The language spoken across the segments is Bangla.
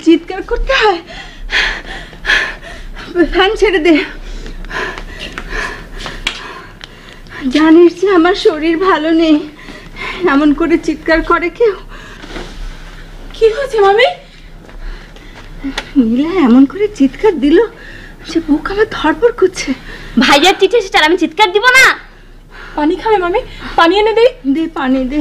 চিৎকার করতে হয়? ফ্যান ছেড়ে দে। জানিস যে আমার শরীর ভালো নেই, এমন করে চিৎকার করে কেউ? কি হয়েছে মামি? নীলা এমন করে চিৎকার দিল যে বুক আমার ধড়ফড় করছে। ভাইয়ার চিঠি এসেছে, আমি চিৎকার দিব না? পানি খাবে মামি? পানি এনে দেই? দে পানি দে।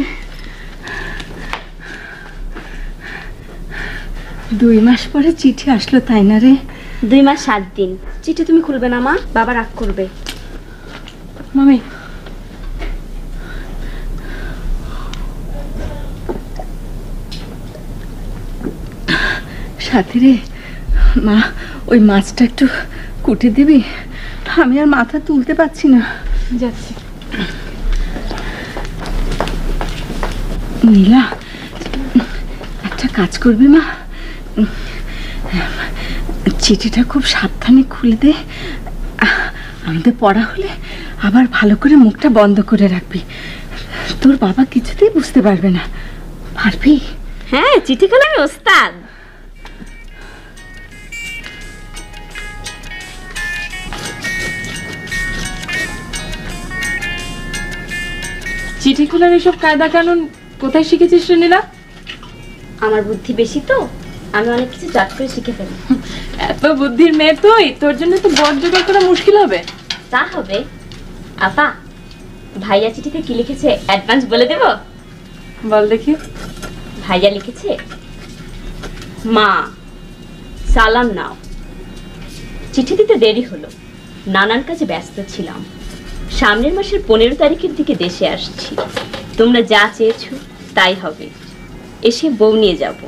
2 মাস পরে চিঠি আসলো, তাই না রে? 2 মাস 7 দিন। চিঠি তুমি খুলবে না মা, বাবা রাগ করবে। মামি সাথী রে, মা ওই মাছটা একটু কুটে দিবি? আমি আর মাথা তুলতে পারছি না। যাচ্ছি। নীলা একটা কাজ করবি মা, চিঠিটা খুব সাবধানে খুলে দে। আমাদের পড়া হলে আবার ভালো করে মুখটা বন্ধ করে রাখবি, তোর বাবা কিছুতেই বুঝতে পারবে না। পারবি? হ্যাঁ, চিঠি খোলা আমি ওস্তাদ। চিঠি খোলার এসব কায়দা কানুন কোথায় শিখেছিস রে নীলা? আমার বুদ্ধি বেশি তো, আমি অনেক কিছু চট করে শিখে ফেলি। এত বুদ্ধির মেয়ে তুই, তোর জন্য তো বড় জোগাড় করা মুশকিল হবে। তা হবে। আপা, ভাইয়া চিঠিতে কি লিখেছে অ্যাডভান্স বলে দেব? বল দেখি। ভাইয়া লিখেছে, মা সালাম নাও। চিঠি দিতে দেরি হলো, নানান কাজে ব্যস্ত ছিলাম। সামনের মাসের 15 তারিখের দিকে দেশে আসছি। তোমরা যা চেয়েছো তাই হবে। এসে বউ নিয়ে যাব,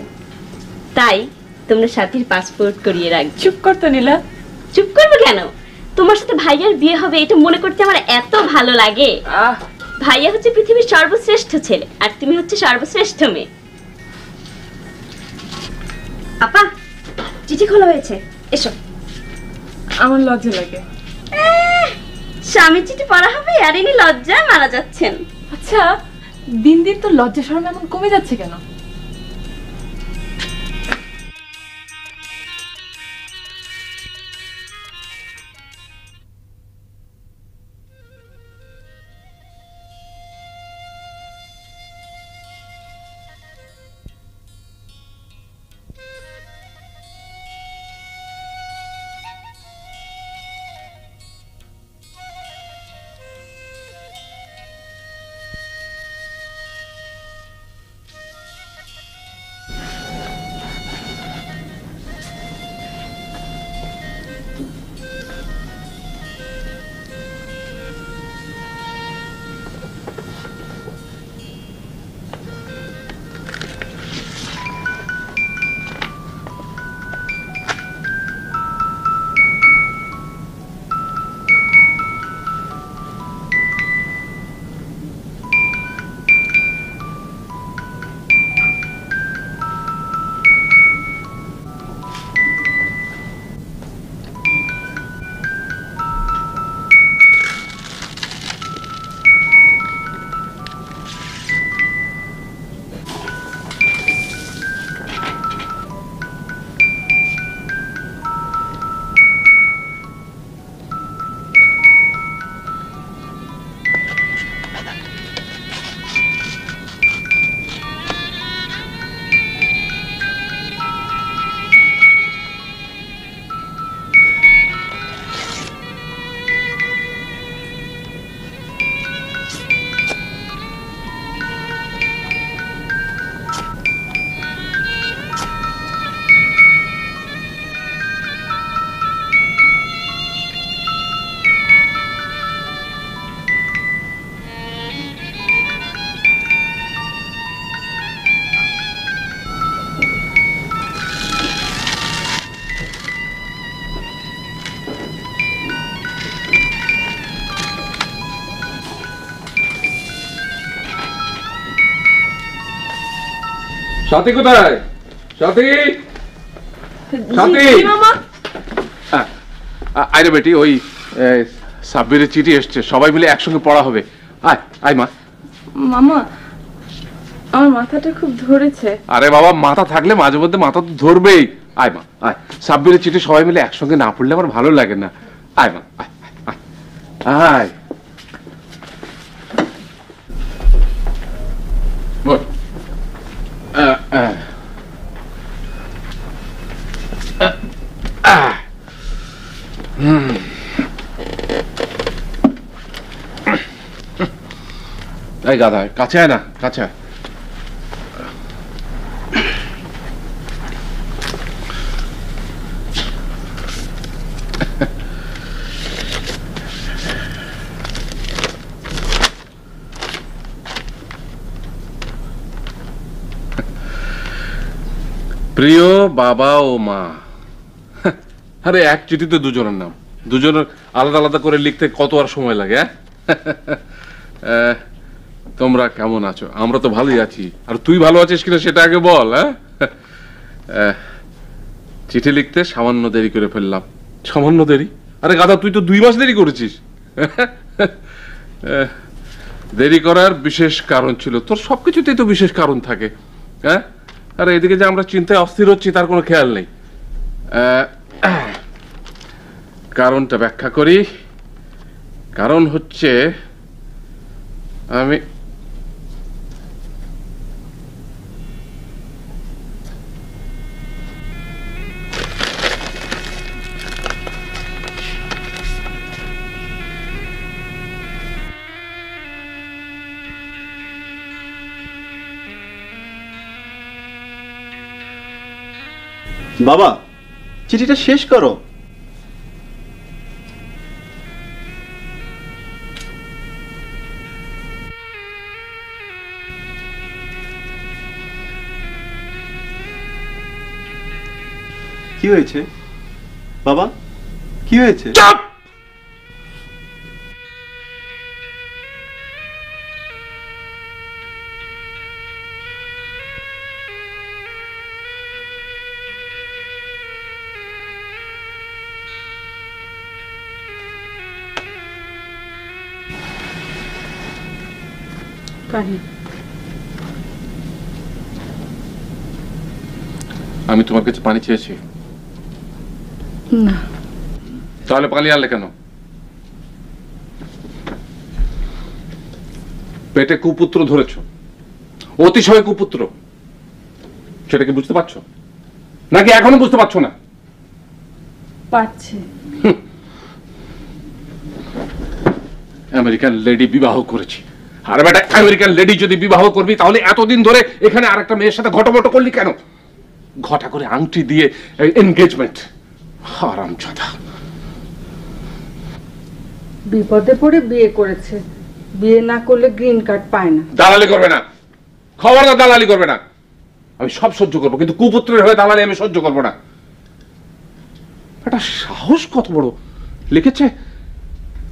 তাই তোমরা সাথীর পাসপোর্ট করিয়ে রাখ। চুপ কর তো নীলা। চুপ করবে কেন? তোমার সাথে ভাইয়ার বিয়ে হবে এটা মনে করতে আমার এত ভালো লাগে। ভাইয়া হচ্ছে পৃথিবীর সর্বশ্রেষ্ঠ ছেলে, আর তুমি হচ্ছে সর্বশ্রেষ্ঠ মেয়ে। আপা, চিঠি খোলা হয়েছে, এসো। আমার লজ্জা লাগে। স্বামীর চিঠি পড়া হবে আর ইনি লজ্জায় মারা যাচ্ছেন। আচ্ছা, দিন দিন তো লজ্জা শরম এমন কমে যাচ্ছে কেন? সাথী কোথায়? সাথী, সাথী মামা। আরে বেটি, ওই সাব্বিরের চিঠি এসছে, সবাই মিলে একসঙ্গে পড়া হবে। আয় আয় মা। মামা, আমার মাথাটা খুব ধরেছে। আরে বাবা, মাথা থাকলে মাঝে মধ্যে মাথা তো ধরবেই। আয় মা আয়, সাব্বিরের চিঠি সবাই মিলে একসঙ্গে না পড়লে আমার ভালো লাগে না। আয় মা আয় আয়, আয় বল। এই গাধা, কাছে আয় না, কাছে আয়। প্রিয় বাবা ও মা। আরে এক চিঠিতে দুজনের নাম, দুজনের আলাদা আলাদা করে লিখতে কত আর সময় লাগে? তোমরা কেমন আছো? আমরা তো ভালোই আছি। আর তুই ভালো আছিস কিনা সেটা আগে বল। চিঠি লিখতে সামান্য দেরি করে ফেললাম। সামান্য দেরি? আরে গাধা, তুই তো 2 মাস দেরি করেছিস। দেরি করার বিশেষ কারণ ছিল। তোর সবকিছুতেই তো বিশেষ কারণ থাকে। হ্যাঁ, আরে এদিকে যে আমরা চিন্তায় অস্থির হচ্ছি তার কোনো খেয়াল নেই। কারণটা ব্যাখ্যা করি। কারণ হচ্ছে আমি বাবা, চিঠিটা শেষ করো। কি হয়েছে বাবা, কি হয়েছে? চুপ! আমি তোমার কাছে পানি চেয়েছি না। তাহলে পানি আনলে কেন? পেটে কুপুত্র ধরেছ, অতিশয় কুপুত্র। সেটা কি বুঝতে পারছো নাকি এখনো বুঝতে পারছো না? পারছি। আমেরিকান লেডি বিবাহ করেছি। আর বেটা, আমেরিকান লেডি যদি বিবাহ করবি তাহলে এতদিন ধরে এখানে আরেকটা মেয়ের সাথে ঘটমটো করলি কেন? ঘটা করে আংটি দিয়ে এনগেজমেন্ট। হারামজাদা। বিপদে পড়ে বিয়ে করেছে, বিয়ে না করলে গ্রিন কার্ড পায় না। দালালি করবে না, খবরদার দালালি করবে না। আমি সব সহ্য করবো, কিন্তু কুপুত্রের হয়ে দালালি আমি সহ্য করবো না। এটা সাহস কত বড়! লিখেছে,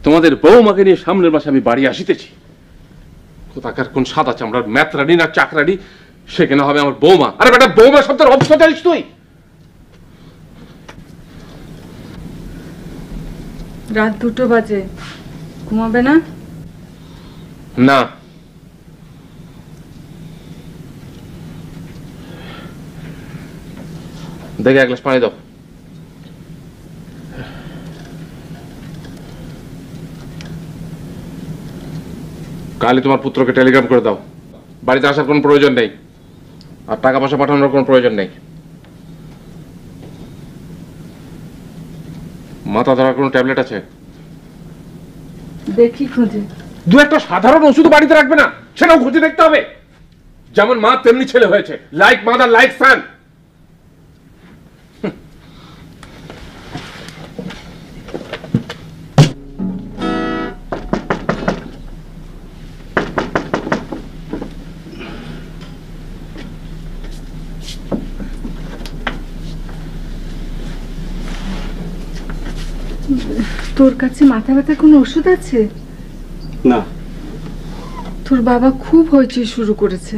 তোমাদের বউমাকে নিয়ে সামনের মাসে আমি বাড়ি আসিতেছি। কোথাকার কোন সাদা চামড়ার ম্যাথরানি না চাকরানি সেখানে হবে আমার বৌমা। আরে বেটা, বৌমা শব্দের অর্থ জানিস তুই? রাত 2টো বাজে, ঘুমাবে না? না, দেখে 1 গ্লাস পানি দাও। কালই তোমার পুত্রকে টেলিগ্রাম করে দাও, বাড়িতে আসার কোনো প্রয়োজন নেই, আর টাকা পয়সা পাঠানোর কোনো প্রয়োজন নেই। মাথা ধরার কোনো ট্যাবলেট আছে? দেখি খুঁজে। 2-1টা সাধারণ ওষুধ বাড়িতে রাখবে না, সেটাও খুঁজে দেখতে হবে। যেমন মা তেমনি ছেলে হয়েছে, লাইক মাদার লাইক সান। তোর কাছে মাথা ব্যথার কোনো ওষুধ আছে? না। তোর বাবা খুব হইচই শুরু করেছে।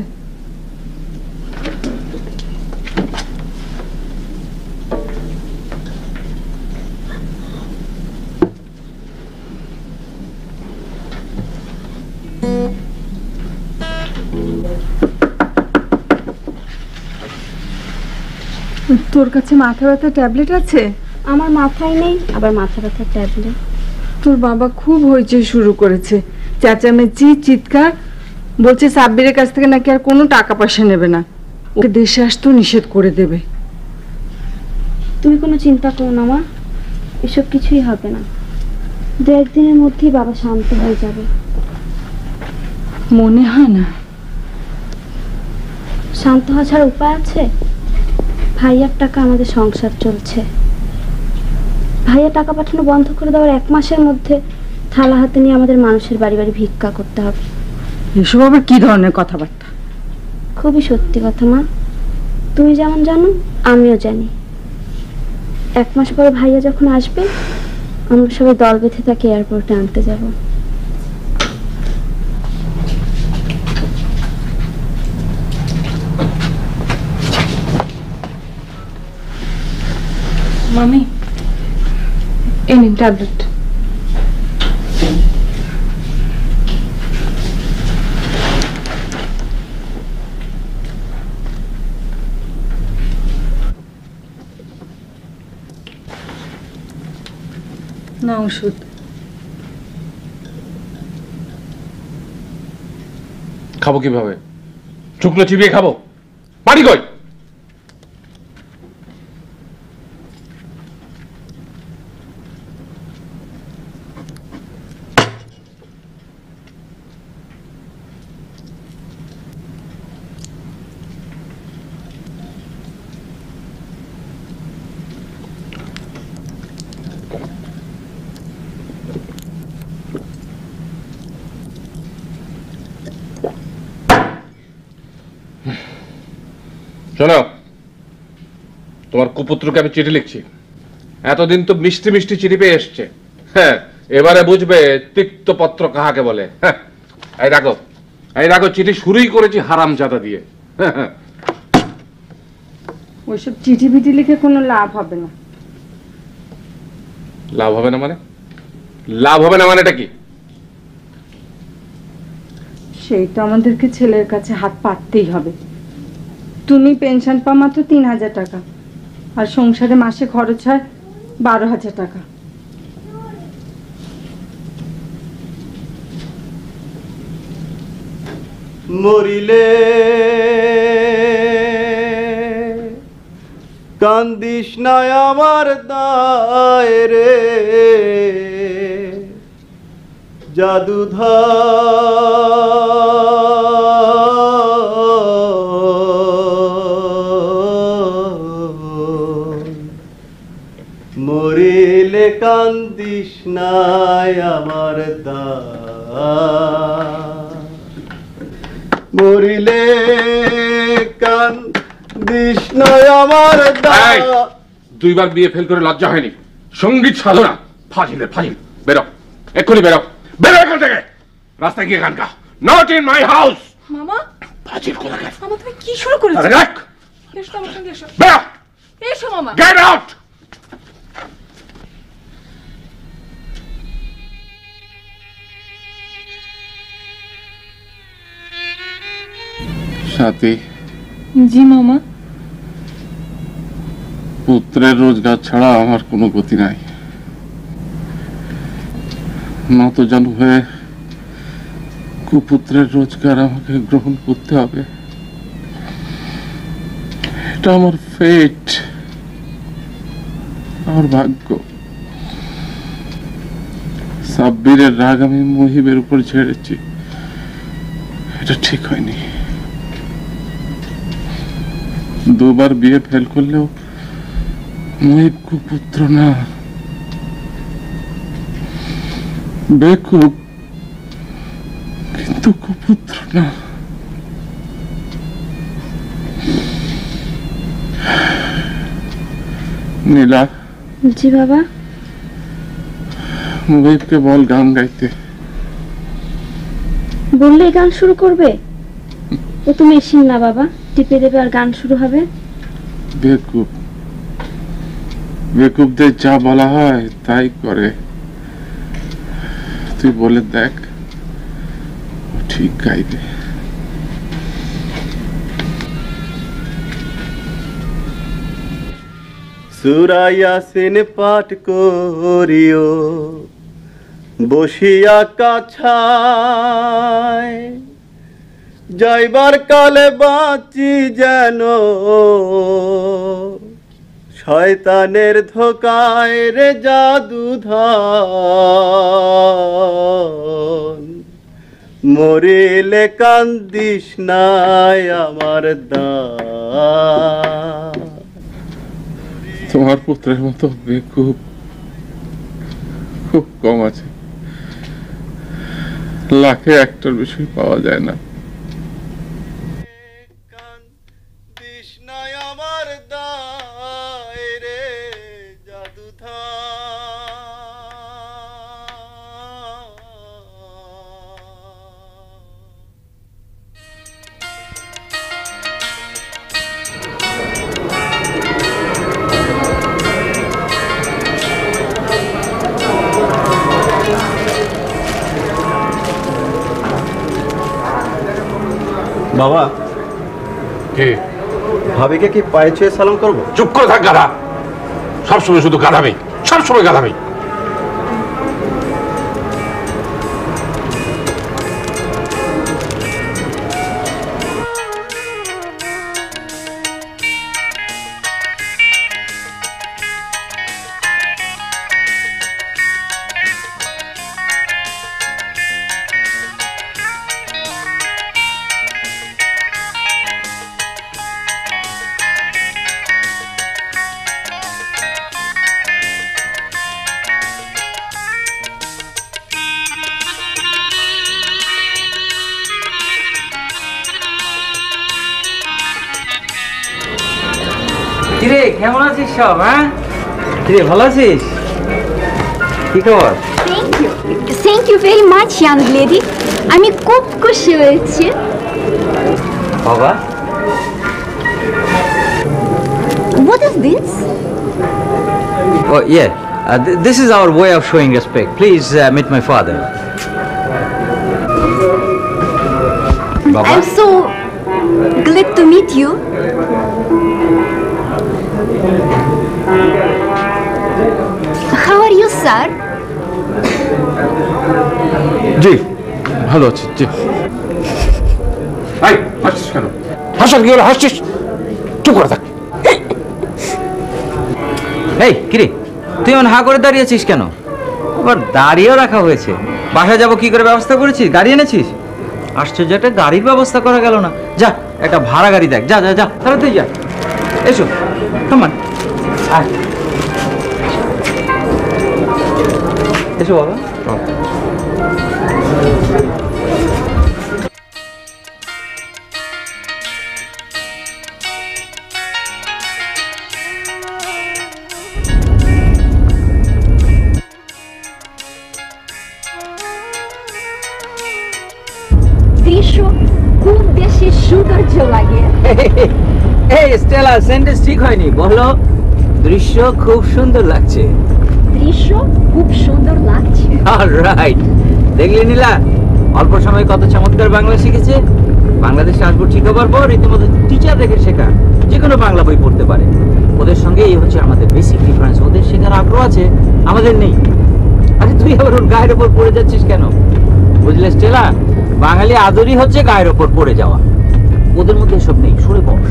তোর কাছে মাথা ব্যথা ট্যাবলেট আছে? আমার মাথায় নেই, আবার মাথা ব্যথার ট্যাবলেট। তোর বাবা খুব হইচই শুরু করেছে, চেঁচামেচি চিৎকার, বলছে সাব্বিরের কাছ থেকে নাকি আর কোনো টাকা পয়সা নেবে না, ওকে দেশে আসতেও নিষেধ করে দেবে। তুমি কোনো চিন্তা করো না মা, এসব কিছুই হবে না। 1.5 দিনের মধ্যেই বাবা শান্ত হয়ে যাবে। মনে হয় না। শান্ত হওয়া ছাড়া উপায় আছে? ভাইয়ার টাকা আমাদের সংসার চলছে। ভাইয়া টাকা পাঠানো বন্ধ করে দেওয়ার 1 মাসের মধ্যে থালা হাতে নিয়ে আমাদের মানুষের বাড়ি বাড়ি ভিক্ষা করতে হবে। এসব আবার কি ধরনের কথাবার্তা? খুবই সত্যি কথা মা, তুমি যেমন জানো আমিও জানি। 1 মাস পরে ভাইয়া যখন আসবে, আমরা সবাই দল বেঁধে তাকে এয়ারপোর্টে আনতে যাব। মামি, এই নিন ট্যাবলেট। না ওষুধ। খাবো কিভাবে? শুকনো চিবিয়ে খাবো? পানি কই? শোনো, তোমার কুপুত্রকে আমি চিঠি লিখছি। এতদিন তো মিষ্টি মিষ্টি চিঠি পেয়ে এসছে, হ্যাঁ, এবারে বুঝবে তিক্ত পত্র কাহাকে বলে। হ্যাঁ, এই রাখো, এই রাখো, চিঠি শুরুই করেছি হারামজাদা দিয়ে। হ্যাঁ, ওইসব চিঠি বিটি লিখে কোনো লাভ হবে না। লাভ হবে না মানে? লাভ হবে না মানেটা কি? সেই তো আমাদেরকে ছেলের কাছে হাত পাততেই হবে। তুমি পেনশন পাও মাত্র 3,000 টাকা, আর সংসারে মাসে খরচ হয় 12,000 টাকা। মরিলে কান্দিস না আমার দায় রে, জাদুধর। মরিলে কান্দিস না আমার দায়, মরিলে কান্দিস না আমার দায়। 2বার বিয়ে ফেল করে লজ্জা হয়নি? সঙ্গীত সাধনা, ফাজিলের ফাজিল। বেরো, এক্ষুনি বেরো, বেরো এখান থেকে। রাস্তায় গিয়ে গান গা। Not in my house. মামা, ফাজিল কোথাকার। মামা তুমি কি শুরু করেছো? আরে রাখ, এসো আমার সঙ্গে এসো। বেরো, এসো মামা। Get out. সাথী, জি মামা। পুত্রের রোজগার ছাড়া আমার কোনো গতি নাই। নতজানু হয়ে কুপুত্রের রোজগার আমাকে গ্রহণ করতে হবে। এটা আমার ফেট, আমার ভাগ্য। সাব্বিরের রাগ আমি মহিবের উপর ছেড়েছি, এটা ঠিক হয়নি। 2বার বিয়ে ফেল করলেও মহিব কুপুত্র না, বেকুব, কিন্তু কুপুত্র না। নীলা। জি বাবা। মহিবকে বল গান গাইতে। বললে গান শুরু করবে? ও তো মেশিন না বাবা, টিপে দেবে আর গান শুরু হবে। বেকুব, বেকুবদের যা বলা হয় তাই করে। তুই বলে দেখ, ও ঠিক গাইবে। সূরা ইয়াসিন পাঠ করিও বসিয়া কাছায়, যাইবার কালে বাঁচি যেন শয়তানের ধোকায় রে জাদুধন। মরিলে কান্দিস নাই আমার দান। তোমার পুত্রের মতো মেয়ে খুব খুব কম আছে, লাখে একটার বেশি পাওয়া যায় না। কান্দিস নাই আমার দায় রে জাদুধন। বাবা, কে? ভাবিকে কি পায়ে ছুঁয়ে সালাম করবো? চুপ করে থাক গাধা, সবসময় শুধু গাধামি, সবসময় গাধামি। কিরে কেমন আছিস সব? হ্যাঁ কিরে ভালো আছিস? কি খবর? Thank you very much, young lady. আমি খুব খুশি হয়েছি। বাবা, What is this? oh yeah, this is our way of showing respect. Please meet my father. Baba, I'm so glad to meet you. How are you, sir? জি ভালো আছি। জি হাসছিস কেন? হাসার কি হলো? হাসছিস? চুপ করে থাক। এই কিরে তুই এমন হা করে দাঁড়িয়েছিস কেন? আবার দাঁড়িয়েও রাখা হয়েছে। বাসায় যাবো কি করে ব্যবস্থা করেছিস? গাড়ি এনেছিস? আশ্চর্য, একটা গাড়ির ব্যবস্থা করা গেল না। যা একটা ভাড়া গাড়ি দেখ, যা যা যা, তাহলে তুই যা। এসো কমান, আয় এসো বাবা। দৃশ্য খুব বেশি সৌন্দর্য লাগে। এই স্টেলা, সেন্টেন্স ঠিক হয়নি, বলো দৃশ্য খুব সুন্দর লাগছে। দৃশ্য খুব সুন্দর লাগছে। অলরাইট, দেখলি নীলা অল্প সময়ে কত চমৎকার বাংলা শিখেছে। বাংলাদেশে আসবো ঠিক হবার পর রীতিমতো টিচার রেখে শেখা, যে কোনো বাংলা বই পড়তে পারে। ওদের সঙ্গে এই হচ্ছে আমাদের বেসিক ডিফারেন্স, ওদের শেখার আগ্রহ আছে, আমাদের নেই। আরে তুই আবার ওর গায়ের ওপর পড়ে যাচ্ছিস কেন? বুঝলে স্টেলা, বাঙালি আদরই হচ্ছে গায়ের ওপর পড়ে যাওয়া, ওদের মধ্যে এসব নেই। সরে বস।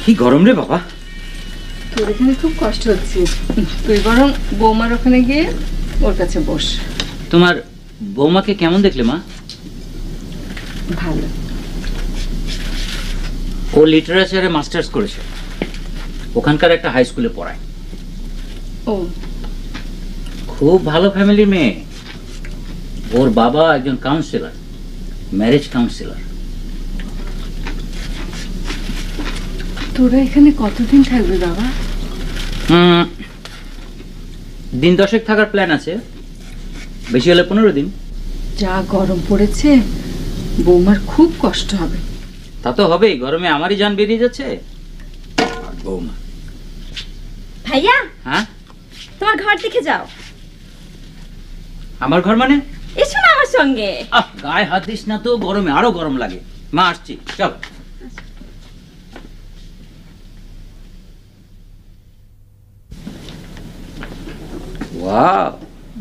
কি গরম রে বাবা। তোর এখানে খুব কষ্ট হচ্ছে, তুই বরং বৌমার ওখানে গিয়ে ওর কাছে বস। তোমার বৌমাকে কেমন দেখলে মা? ভালো। ও লিটারেচারে মাস্টার্স করেছে, ওখানকার একটা হাই স্কুলে পড়ায়। ও খুব ভালো ফ্যামিলির মেয়ে। ওর বাবা একজন কাউন্সিলর, ম্যারেজ কাউন্সিলর। তোরা এখানে কতদিন থাকবে বাবা? দিন 10 থাকার প্ল্যান আছে, বেশি হলে 15 দিন। যা গরম পড়েছে, বৌমার খুব কষ্ট হবে। তা তো হবেই, গরমে আমারই জান বেরিয়ে যাচ্ছে। আর বৌমা। ভাইয়া, হ্যাঁ তোমার ঘর দেখে যাও। আমার ঘর মানে? এসো না আমার সঙ্গে। গায়ে হাত দিস না তো, গরমে আরো গরম লাগে। মা আসছি, চল। ওয়াও,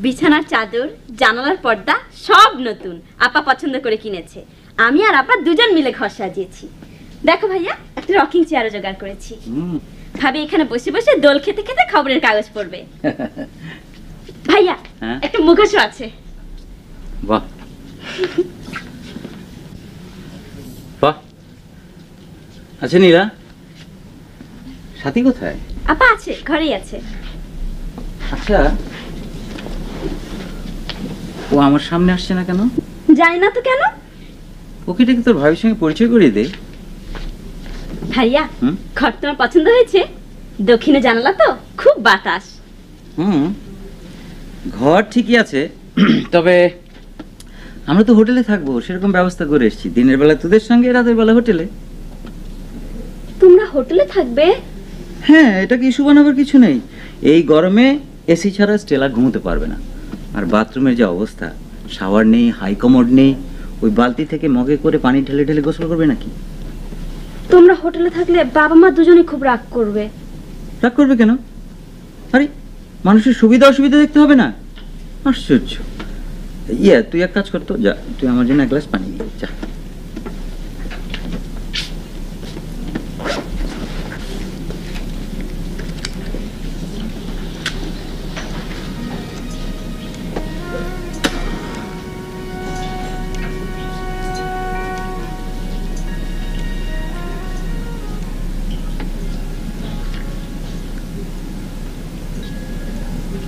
বিছানার চাদর, জানালার পর্দা সব নতুন, আপা পছন্দ করে কিনেছে। আমি আর আপা দুজন মিলে ঘর সাজিয়েছি। দেখো ভাইয়া, একটা রকিং চেয়ারও জোগাড় করেছি। ভাবি এখানে বসে বসে দোল খেতে খেতে খবরের কাগজ পড়বে। ভাইয়া, একটা মুখোশ আছে। বাহ বাহ। আচ্ছা নীলা, সাথী কোথায়? আপা আছে, ঘরেই আছে। আচ্ছা, ও আমার সামনে আসছে না কেন? জানি না তো কেন। ওকে ডেকে তোর ভাবির সঙ্গে পরিচয় করিয়ে দে। ভাইয়া, ঘর তোমার পছন্দ হয়েছে? দক্ষিণে জানালা তো, খুব বাতাস। ঘর ঠিকই আছে, তবে আমরা তো হোটেলে থাকবো, সেরকম ব্যবস্থা করে এসেছি। দিনের বেলা তোদের সঙ্গে, রাতের বেলা হোটেলে। তোমরা হোটেলে থাকবে? হ্যাঁ, এটা কি ইস্যু বানাবার কিছু নেই। এই গরমে এসি ছাড়া স্টেলা ঘুমোতে পারবে না। আর বাথরুমের যে অবস্থা, শাওয়ার নেই, হাই কমোড নেই। ওই বালতি থেকে মগে করে পানি ঢেলে ঢেলে গোসল করবে নাকি? তোমরা হোটেলে থাকলে বাবা মা দুজনেই খুব রাগ করবে। রাগ করবে কেন? আরে মানুষের সুবিধা অসুবিধা দেখতে হবে না? আশ্চর্য। তুই এক কাজ করতো, যা, তুই আমার জন্য এক গ্লাস পানি নিয়ে যা।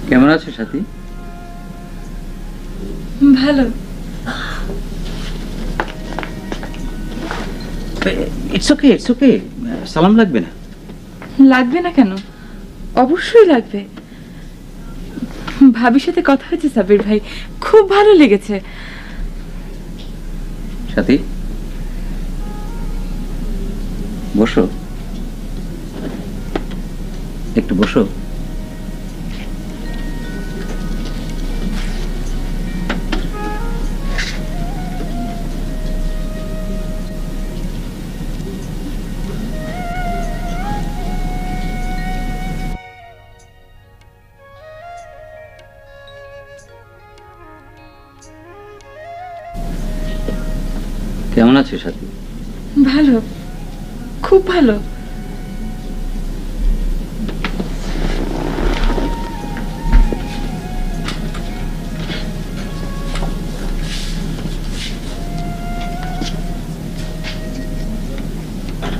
কেমন আছো সাথী? ভালো। It's okay, it's okay. সালাম লাগবে না? লাগবে না কেন, অবশ্যই লাগবে। ভাবির সাথে কথা হয়েছে সাবির ভাই, খুব ভালো লেগেছে। সাথী, বসো, একটু বসো। কেমন আছো সাথী? ভালো, খুব ভালো।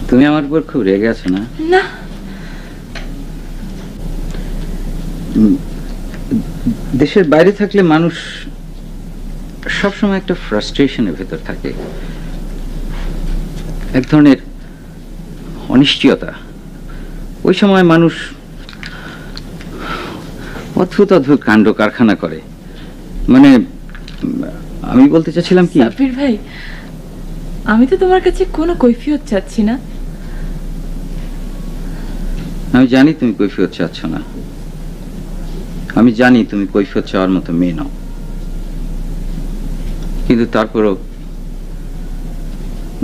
তুমি আমার উপর খুব রেগে আছো না? না। দেশের বাইরে থাকলে মানুষ সবসময় একটা ফ্রাস্ট্রেশনের ভেতর থাকে, এক ধরনের অনিশ্চয়তা। ওই সময় মানুষ অদ্ভুত অদ্ভুত কাণ্ড কারখানা করে। মানে আমি বলতে চাচ্ছিলাম কি, সাবির ভাই, আমি তো তোমার কাছে কোনো কৈফিয়ত চাচ্ছি না। আমি জানি তুমি কৈফিয়ত চাচ্ছ না, আমি জানি তুমি কৈফিয়ত চাওয়ার মতো মেয়ে নাও, কিন্তু তারপরও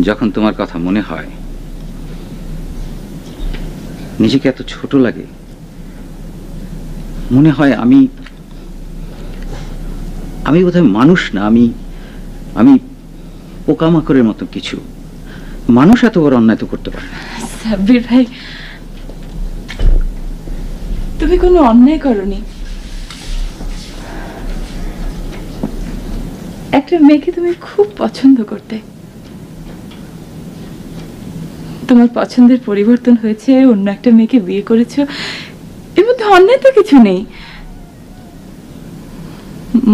যখন তোমার কথা মনে হয়, নিজেকে এত ছোট লাগে। মনে হয় আমি বোধহয় মানুষ না, আমি পোকামাকড়ের মতো কিছু। মানুষ এত বড় অন্যায় তো করতে পারে না। সাবির ভাই, তুমি কোনো অন্যায় করনি। একটা মেয়েকে তুমি খুব পছন্দ করতে, তোমার পছন্দের পরিবর্তন হয়েছে, অন্য একটা মেয়েকে বিয়ে করেছো, এর মধ্যে অন্যায় তো কিছু নেই।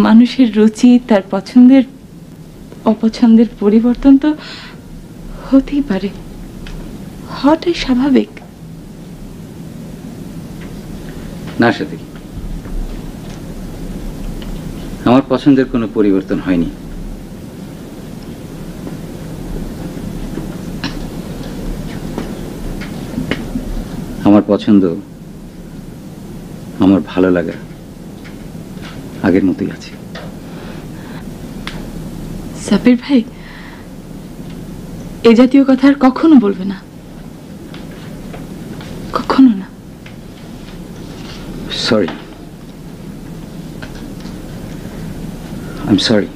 মানুষের রুচি, তার পছন্দের অপছন্দের পরিবর্তন তো হতেই পারে, হওয়াটাই স্বাভাবিক। না সাথী, আমার পছন্দের কোনো পরিবর্তন হয়নি। আমার পছন্দ আমার ভালো লাগা আগের মতোই আছে। সাবির ভাই, এ জাতীয় কথা আর কখনো বলবে না, কখনো না। Sorry, I am sorry.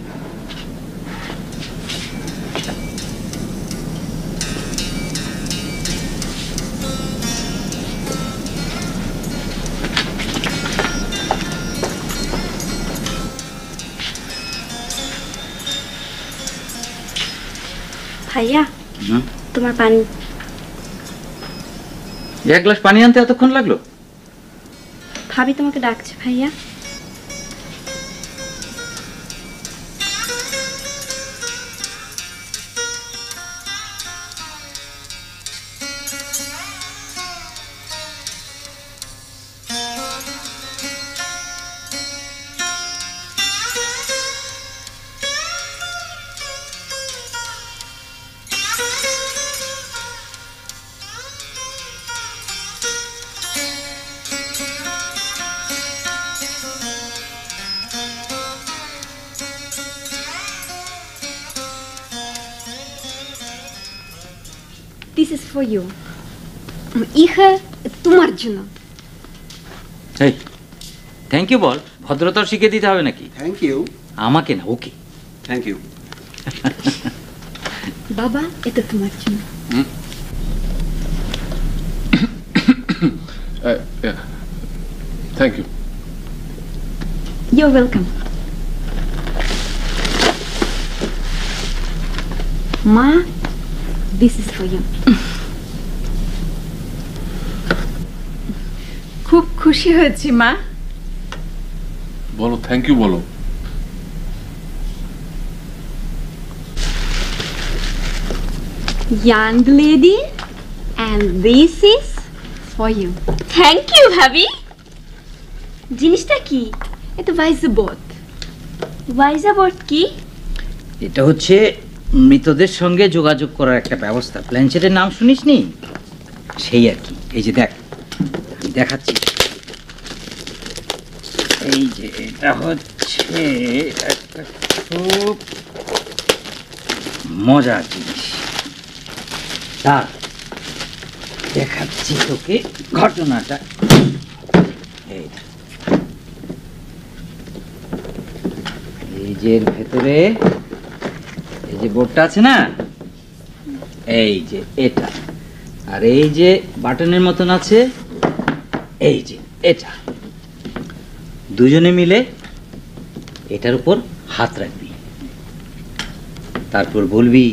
ভাইয়া তোমার পানি। এক গ্লাস পানি আনতে এতক্ষণ লাগলো? ভাবি তোমাকে ডাকছে ভাইয়া। This is for you. ইহা তোমার জন্য। এই থ্যাংক ইউ বল, ভদ্রতা শিখে দিতে হবে নাকি? Thank you. আমাকে না, ওকে। Thank you. বাবা, এটা তোমার জন্য। Thank you. You're welcome. Ma, this is for you. খুব খুশি হয়েছি মা। বলো থ্যাংক ইউ বলো। Young lady, and this is for you. Thank you ভাবি। জিনিসটা কি? এটা ভাইজাবোর্ড। ভাইজাবোর্ড কি? এটা হচ্ছে মৃতদের সঙ্গে যোগাযোগ করার একটা ব্যবস্থা। প্ল্যানচেটের নাম শুনিসনি? সেই আর কি। এই যে দেখ, আমি দেখাচ্ছি। এই যে এটা হচ্ছে একটা খুব মজার জিনিস। তার দেখাচ্ছি তোকে ঘটনাটা। এই যে এর ভেতরে এই যে বোর্ডটা আছে না, এই যে এটা, আর এই যে বাটনের মতন আছে, এই যে এটা, দুজনে মিলে এটার উপর হাত রাখবি, তারপর বলবি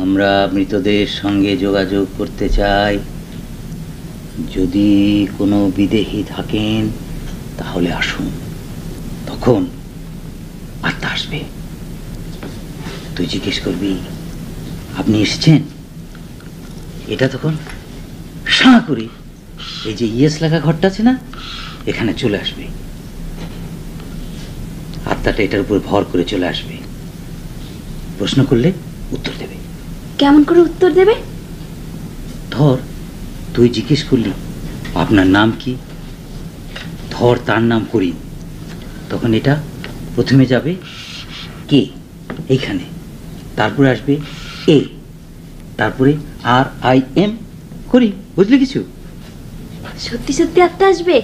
আমরা মৃতদের সঙ্গে যোগাযোগ করতে চাই, যদি কোনো বিদেহী থাকেন তাহলে আসুন। তখন আত্মা আসবে, তুই জিজ্ঞেস করবি আপনি এসেছেন। এটা তখন সাঁ করে এই যে ইয়েস লেখা ঘরটা আছে না, এখানে চলে আসবে। আত্মাটা এটার উপর ভর করে চলে আসবে, প্রশ্ন করলে উত্তর দেবে। কেমন করে উত্তর দেবে? ধর তুই জিজ্ঞেস করলি আপনার নাম কি, ধর তার নাম করিম, তখন এটা প্রথমে যাবে কে এইখানে, তারপরে আসবে এ, তারপরে RIM করিম। বুঝলি কিছু? সত্যি সত্যি আত্মা আসবে?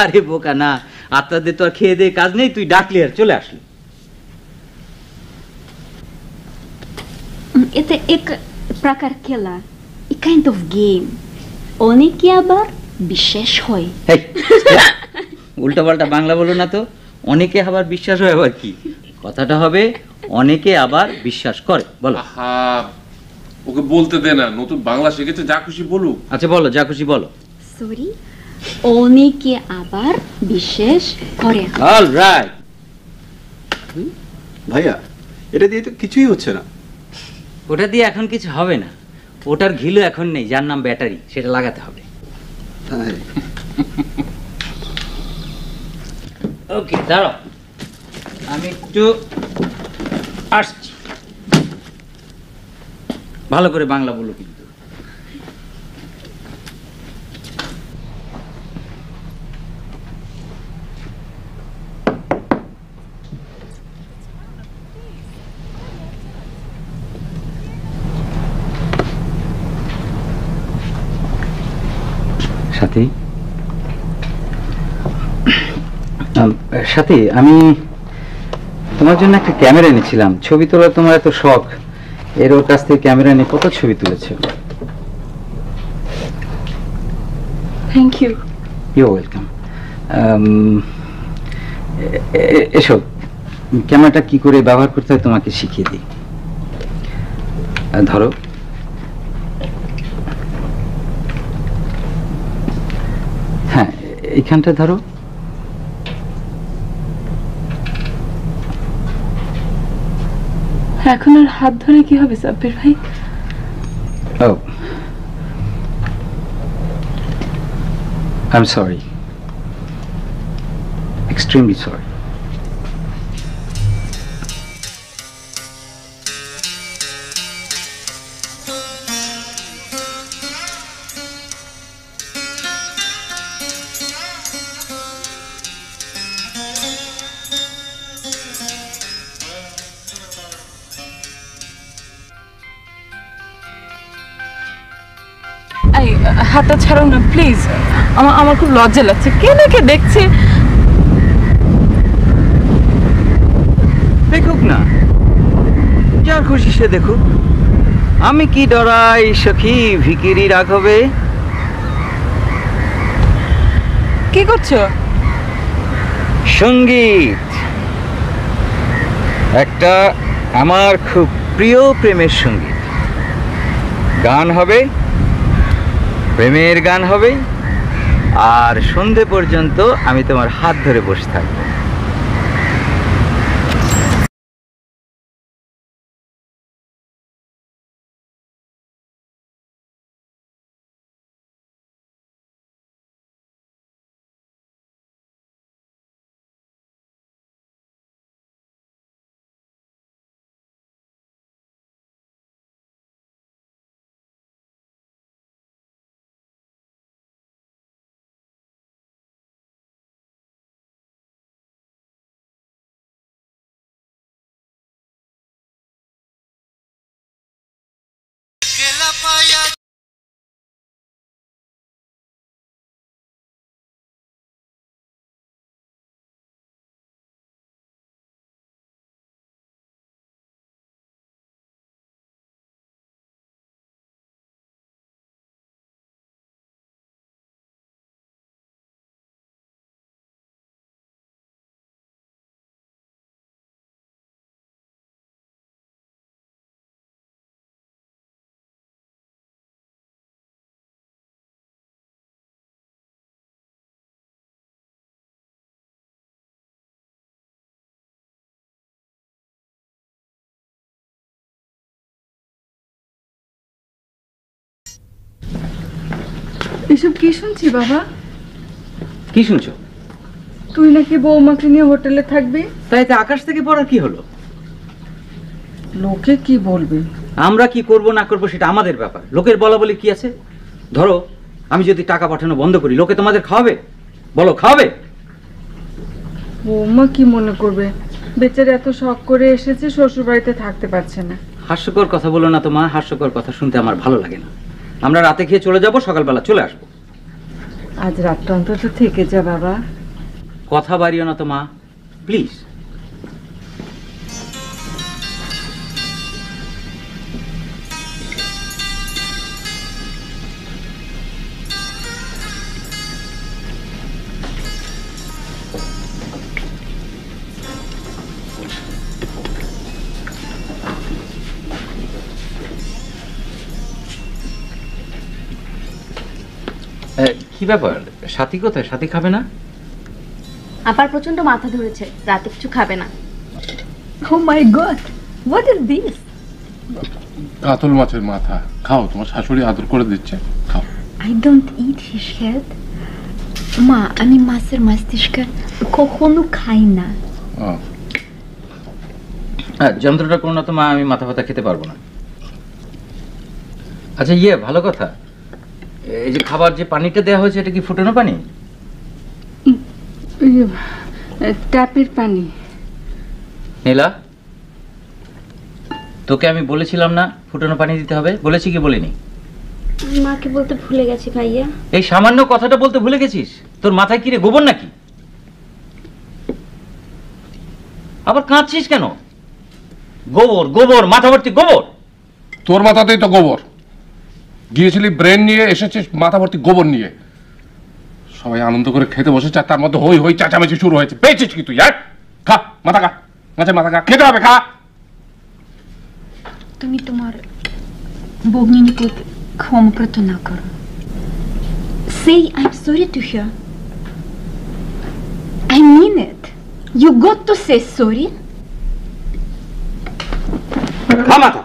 আরে বোকা না, আত্মাদের তো আর খেয়ে দিয়ে কাজ নেই, তুই ডাকলি আর চলে আসলি। এটা এক প্রকার খেলা, এ কাইন্ড অফ গেম। অনেকে আবার বিশ্বাস হয়। উল্টা পাল্টা বাংলা বলো না তো। অনেকে আবার বিশ্বাস হয় আবার কি? কথাটা হবে অনেকে আবার বিশ্বাস করে। বলো। আহা, ওকে বলতে দে না, নতুন বাংলা শিখেছে, যা খুশি বলুক। আচ্ছা বলো, যা খুশি বলো। সরি, অনেকে আবার বিশ্বাস করে। অলরাইট। ভাইয়া, এটা দিয়ে তো কিছুই হচ্ছে না। ওটা দিয়ে এখন কিছু হবে না, ওটার ঘিলু এখন নেই, যার নাম ব্যাটারি, সেটা লাগাতে হবে। তাই? ওকে দাঁড়াও, আমি একটু আসছি। ভালো করে বাংলা বলো কিন্তু। সাথী, সাথী, আমি তোমার জন্য একটা ক্যামেরা এনেছিলাম। ছবি তোলা তোমার এত শখ, এর ওর কাছ থেকে ক্যামেরা নিয়ে কত ছবি তুলেছে। Thank you. You welcome. এসো, ক্যামেরাটা কি করে ব্যবহার করতে হয় তোমাকে শিখিয়ে দিই। ধরো, হ্যাঁ এইখানটা ধরো। এখন আর হাত ধরে কি হবে সাব্বির ভাই? Oh, I'm sorry. Extremely sorry. এই হাতটা ছাড়ো না প্লিজ, আমার খুব লজ্জা লাগছে। কে না কে দেখছে। দেখুক না, যার খুশি সে দেখুক। আমি কি ডরাই সখী ভিকিরি রাঘবে। কি করছো? সঙ্গীত, একটা আমার খুব প্রিয় প্রেমের সঙ্গীত। গান হবে, প্রেমের গান হবে, আর সন্ধে পর্যন্ত আমি তোমার হাত ধরে বসে থাকবো। এসব কি শুনছি বাবা? কি শুনছো? তুই নাকি বৌমাকে নিয়ে হোটেলে থাকবি? তাই তো আকাশ থেকে পড়ার কি হলো? লোকে কি বলবে? আমরা কি করব না করব সেটা আমাদের ব্যাপার। লোকের বলা বলে কি আছে? ধরো, আমি যদি টাকা পাঠানো বন্ধ করি, লোকে তোমাদের খাওয়াবে? বলো, খাওয়াবে? বৌমা কি মনে করবে? বেচারা এত শখ করে এসেছে, শ্বশুর বাড়িতে থাকতে পারছে না। হাস্যকর কথা বলো না তো মা, হাস্যকর কথা শুনতে আমার ভালো লাগে না। আমরা রাতে খেয়ে চলে যাব, সকালবেলা চলে আসবো। আজ রাতটা অন্তত থেকে যা বাবা। কথা বাড়িও না তো মা, প্লিজ। কি ব্যাপার, সাথী কোথায়? সাথী খাবে না? আপার প্রচন্ড মাথা ধরেছে, রাতে কিছু খাবে না। ও মাই গড, হোয়াট ইজ দিস? কাতল মাছের মাথা। খাও, তোমার শাশুড়ি আদর করে দিচ্ছে, খাও। I don't eat his head. মা, আমি মাছের মস্তিষ্ক কখনো খাই না। যন্ত্রটা করো না তো মা, আমি মাথা ব্যথা খেতে পারবো না। আচ্ছা ভালো কথা, এই যে খাবার যে পানিটা দেওয়া হয়েছে, এটা কি ফুটানো পানি? ট্যাপের পানি। নীলা, তোকে আমি বলেছিলাম না ফুটানো পানি দিতে হবে? বলেছি কি বলিনি? মাকে বলতে ভুলে গেছি ভাইয়া। এই সামান্য কথাটা বলতে ভুলে গেছিস? তোর মাথায় কি রে, গোবর নাকি? আবার কাঁদছিস কেন? গোবর গোবর, মাথা ভর্তি গোবর। তোর মাথাতেই তো গোবর। গিয়েছিলি ব্রেন নিয়ে, এসেছিস মাথা ভর্তি গোবর নিয়ে। সবাই আনন্দ করে খেতে বসেছে, আর তার মধ্যে হই হই চাচামেচি শুরু হয়েছে। পেয়েছিস কি তুই? খা, মাথা খা, মাছের মাথা খা, খেতে হবে, খা। তুমি তোমার বগ্নি নিকট ক্ষমা প্রার্থনা করো। Say I'm sorry to her. I mean it. You got to say sorry. খা মাথা।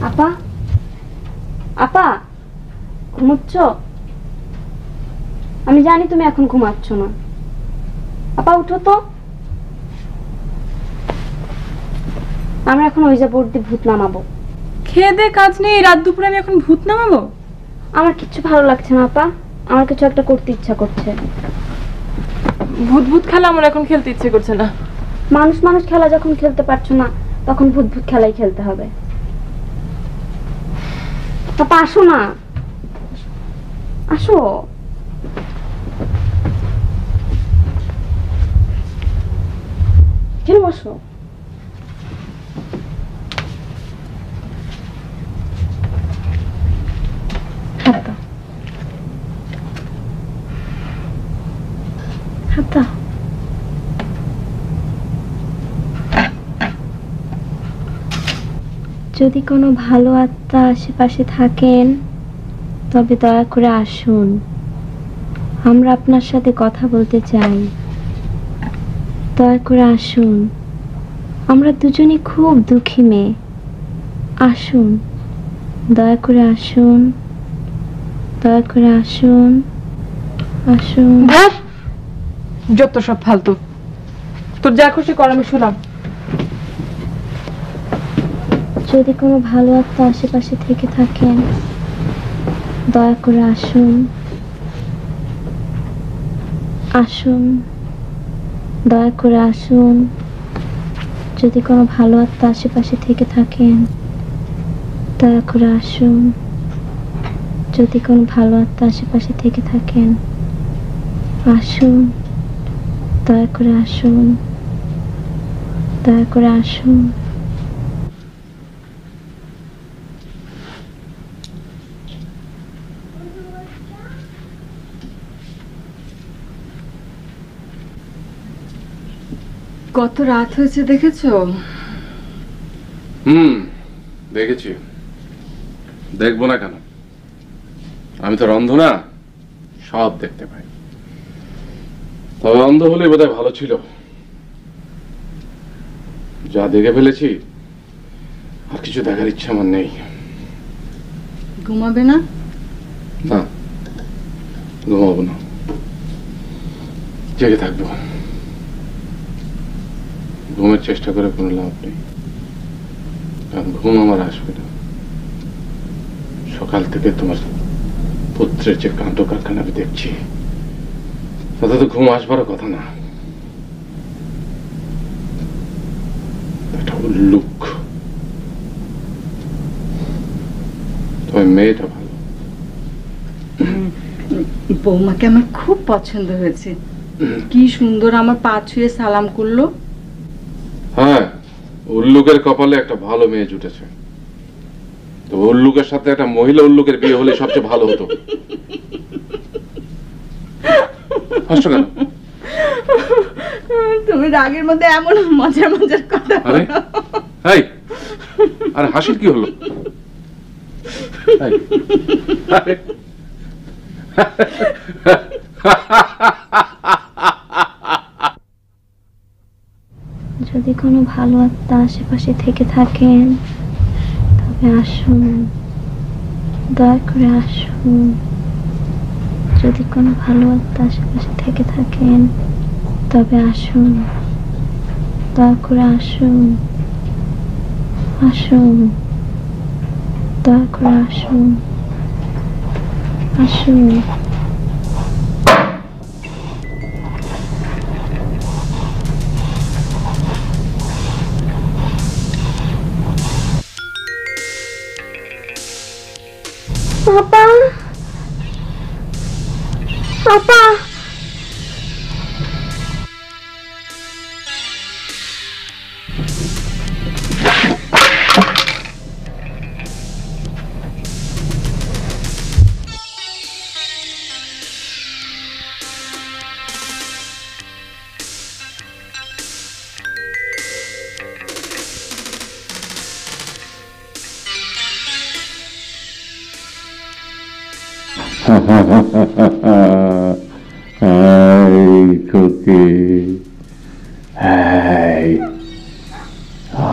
আপা, আপা ঘুমোচ্ছ? আমি জানি তুমি এখন ঘুমাচ্ছ না। আপা উঠো তো, আমরা এখন ওই যাব দিয়ে ভূত নামাবো। খেয়ে দে কাজ নেই, রাত দুপুরে আমি এখন ভূত নামাবো? আমার কিচ্ছু ভালো লাগছে না আপা, আমার কিছু একটা করতে ইচ্ছা করছে। ভূত ভূত খেলা আমার এখন খেলতে ইচ্ছে করছে না। মানুষ মানুষ খেলা যখন খেলতে পারছো না, তখন ভূত ভূত খেলাই খেলতে হবে। পাপা আসো না, আসো। কেন বসো? হাত দাও, হাত দাও। যদি কোনো ভালো আত্মা আশেপাশে থাকেন, তবে দয়া করে আসুন, আমরা আপনার সাথে কথা বলতে চাই। দয়া করে আসুন, আমরা দুজনই খুব দুঃখী মেয়ে। আসুন, দয়া করে আসুন, দয়া করে আসুন, আসুন। যত সব ফালতু, তোর যা খুশি কর, আমি শুনলাম। যদি কোনো ভালো আত্মা আশেপাশে থেকে থাকেন, দয়া করে আসুন, আসুন, দয়া করে আসুন। যদি কোনো ভালো আত্মা আশেপাশে থেকে থাকেন, দয়া করে আসুন। যদি কোনো ভালো আত্মা আশেপাশে থেকে থাকেন, আসুন, দয়া করে আসুন, দয়া করে আসুন। কত রাত হয়েছে দেখেছো? দেখেছি। দেখবো না কেন? আমি তো অন্ধ না, সব দেখতে পাই। তবে অন্ধ হলে বোধহয় ভালো ছিল। যা দেখে ফেলেছি, আর কিছু দেখার ইচ্ছা আমার নেই। ঘুমাবে না? না, ঘুমাবো না, জেগে থাকবো। ঘুমের চেষ্টা করে কোনো লাভ নেই, কারণ ঘুম আমার আসবে না। সকাল থেকে তোমার পুত্রের যে কাণ্ড কারখানা আমি দেখছি, তাতে তো ঘুম আসবারও কথা না। একটা উল্লুক। তবে মেয়েটা ভালো। বৌমাকে আমার খুব পছন্দ হয়েছে। কি সুন্দর আমার পা ছুঁয়ে সালাম করলো। হ্যাঁ, উল্লুকের কপালে একটা ভালো মেয়ে জুটেছে। তো উল্লুকের সাথে একটা মহিলা উল্লুকের বিয়ে হলে সবচেয়ে ভালো হতো। হাসছো কেন? তুমি রাগের মধ্যে এমন মজার মজার কথা আরে এই, আরে হাসির কি হলো? এই, আরে যদি কোনো ভালো আত্মা আশেপাশে থেকে থাকেন তবে আসুন, দয়া করে আসুন। যদি কোনো ভালো আত্মা আশেপাশে থেকে থাকেন তবে আসুন, দয়া করে আসুন। আসুন, দয়া করে আসুন। আসুন। পাপা, পাপা,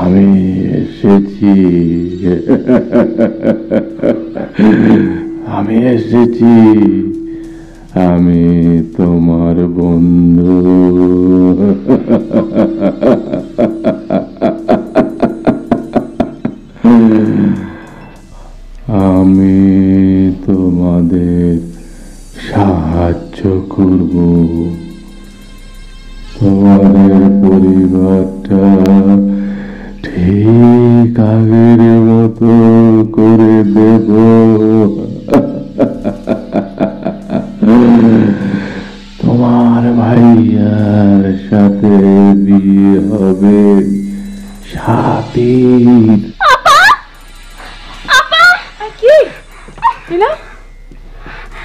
আমি এসেছি, আমি এসেছি, আমি তোমার বন্ধু। আমি তোমাদের সাহায্য করব। তোমাদের পরিবারটা ঠিক আগের মতো করে দেব। তোমার ভাইয়ার সাথে বিয়ে হবে সাথীর। কি নীলা,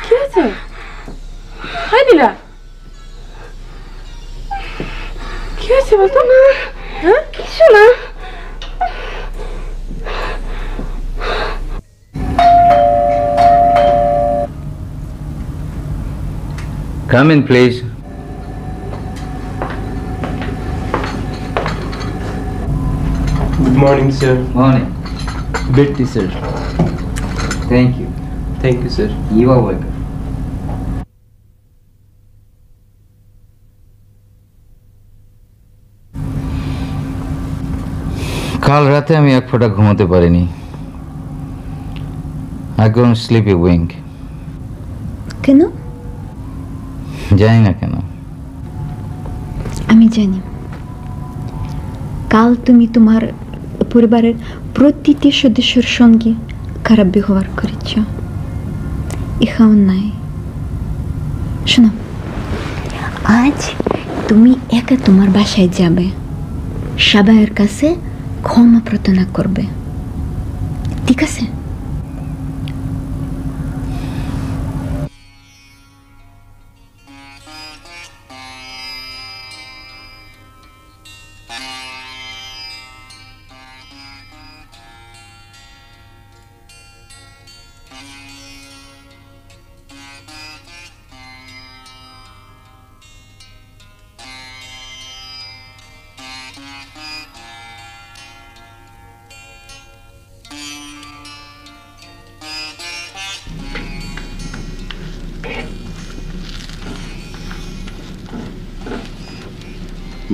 কি হয়েছে? হাই নীলা, কি হয়েছে বলতো? হ্যাঁ, কিছু না। Come in, please. Good morning, sir. Morning. Bed tea, sir. Thank you. Thank you, sir. You are welcome. কাল রাতে আমি এক ফোঁটা ঘুমাতে পারিনি। I couldn't sleep a wink. কেন? জানি না কেন। আমি জানি। কাল তুমি তোমার পরিবারের প্রতিটি সদস্যের সঙ্গে খারাপ ব্যবহার করেছ। ইহা অন্যায়। শোনো, আজ তুমি একা তোমার বাসায় যাবে, সবাইয়ের কাছে ক্ষমা প্রার্থনা করবে, ঠিক আছে?